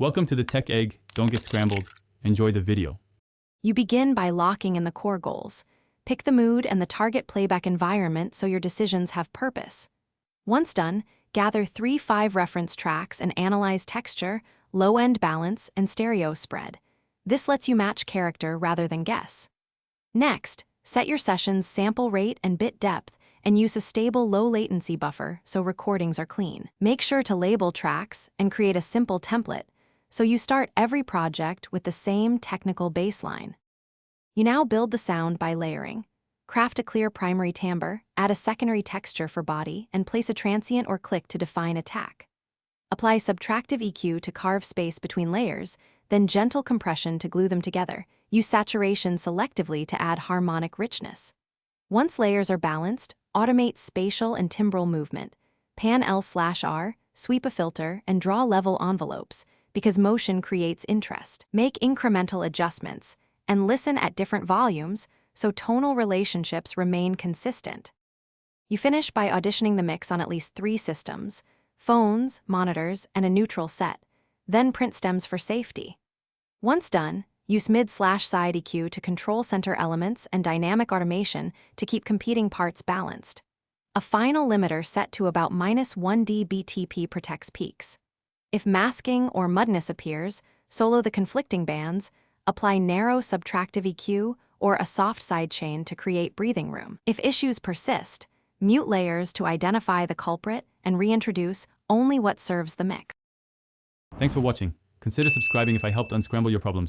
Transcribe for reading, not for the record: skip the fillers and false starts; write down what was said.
Welcome to the Tech Egg. Don't get scrambled. Enjoy the video. You begin by locking in the core goals. Pick the mood and the target playback environment so your decisions have purpose. Once done, gather 3-5 reference tracks and analyze texture, low-end balance, and stereo spread. This lets you match character rather than guess. Next, set your session's sample rate and bit depth and use a stable low-latency buffer so recordings are clean. Make sure to label tracks and create a simple template so you start every project with the same technical baseline. You now build the sound by layering. Craft a clear primary timbre, add a secondary texture for body, and place a transient or click to define attack. Apply subtractive EQ to carve space between layers, then gentle compression to glue them together. Use saturation selectively to add harmonic richness. Once layers are balanced, automate spatial and timbral movement. Pan L/R, sweep a filter, and draw level envelopes, because motion creates interest. Make incremental adjustments, and listen at different volumes so tonal relationships remain consistent. You finish by auditioning the mix on at least 3 systems: phones, monitors, and a neutral set, then print stems for safety. Once done, use mid/side EQ to control center elements and dynamic automation to keep competing parts balanced. A final limiter set to about -1 dBTP protects peaks. If masking or muddiness appears, solo the conflicting bands, apply narrow subtractive EQ or a soft sidechain to create breathing room. If issues persist, mute layers to identify the culprit and reintroduce only what serves the mix. Thanks for watching. Consider subscribing if I helped unscramble your problems.